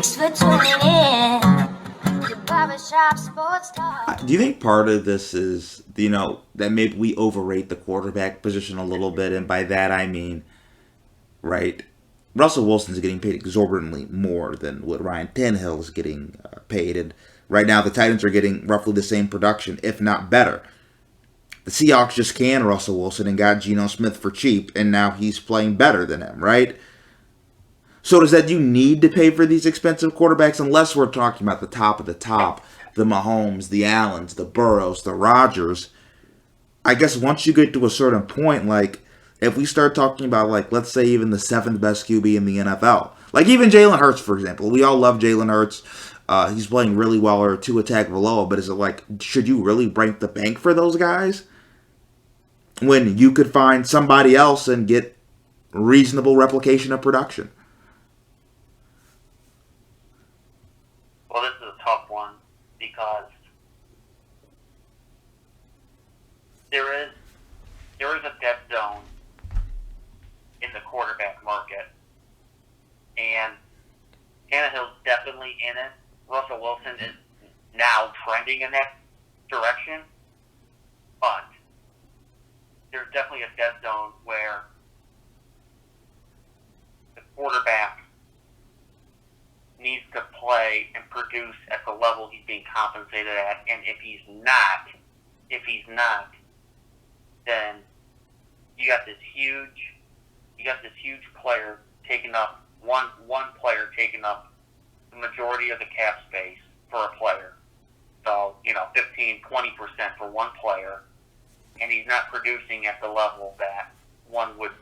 Thanks for tuning in. Barbershop Sports Talk. Do you think part of this is, that maybe we overrate the quarterback position a little bit? And by that I mean, right, Russell Wilson's getting paid exorbitantly more than what Ryan Tannehill is getting paid. And right now the Titans are getting roughly the same production, if not better. The Seahawks just canned Russell Wilson and got Geno Smith for cheap, and now he's playing better than him, right? So does that you need to pay for these expensive quarterbacks unless we're talking about the top of the top, the Mahomes, the Allens, the Burrows, the Rodgers? I guess once you get to a certain point, like if we start talking about like let's say even the seventh best QB in the NFL, like even Jalen Hurts for example, we all love Jalen Hurts. He's playing really well or two attack below, but is it like should you really break the bank for those guys when you could find somebody else and get reasonable replication of production? Well, this is a tough one because there is a dead zone in the quarterback market, and Tannehill's definitely in it. Russell Wilson is now trending in that direction, but there's definitely a dead zone where the quarterback needs to play and produce at the level he's being compensated at, and if he's not, then you got this huge player taking up one player taking up the majority of the cap space for a player. So 15-20% for one player, and he's not producing at the level that one would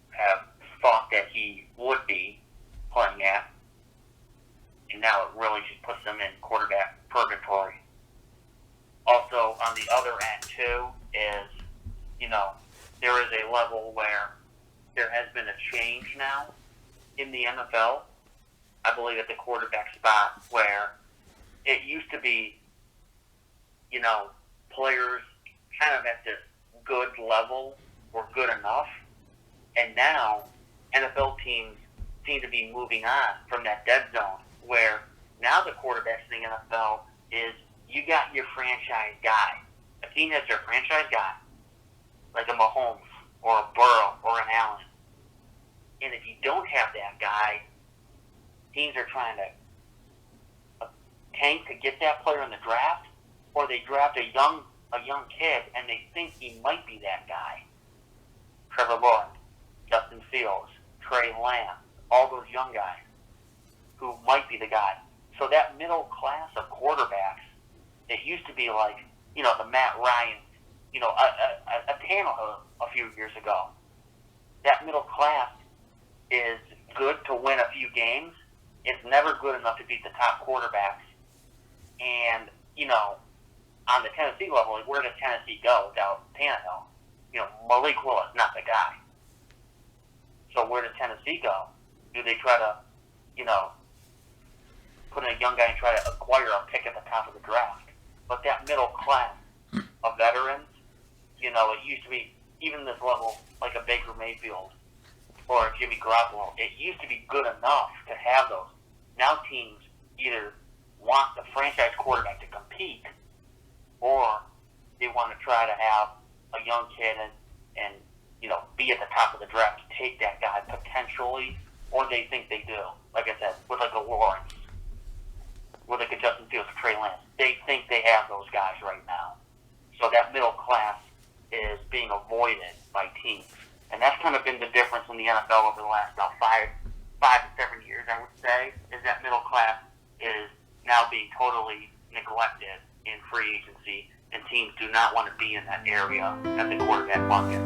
have thought that he would be playing at, and now it really just puts them in quarterback purgatory. Also, on the other end too is, there is a level where there has been a change now in the NFL. I believe at the quarterback spot where it used to be, players kind of at this good level or good enough, and now NFL teams seem to be moving on from that dead zone where now the quarterbacks in the NFL is you got your franchise guy. A team has their franchise guy, like a Mahomes or a Burrow or an Allen. And if you don't have that guy, teams are trying to tank to get that player in the draft, or they draft a young kid and they think he might be that guy. Trevor Lawrence, Justin Fields, Trey Lance, all those young guys who might be the guy. So that middle class of quarterbacks, it used to be like, the Matt Ryan, a Tannehill a few years ago. That middle class is good to win a few games. It's never good enough to beat the top quarterbacks. And, on the Tennessee level, like, where does Tennessee go without Tannehill? Malik Willis, not the guy. So where does Tennessee go? Do they try to, put in a young guy and try to acquire a pick at the top of the draft? But that middle class of veterans, it used to be, even this level, like a Baker Mayfield or a Jimmy Garoppolo, it used to be good enough to have those. Now teams either want the franchise quarterback to compete, or they want to try to have a young kid and be at the top of the draft to take that guy potentially, or they think they do. Like I said, with like a Lawrence, with like a Justin Fields or Trey Lance, they think they have those guys right now. So that middle class is being avoided by teams, and that's kind of been the difference in the NFL over the last about 5 to 7 years. I would say is that middle class is now being totally neglected in free agency, and teams do not want to be in that area at the quarterback bucket.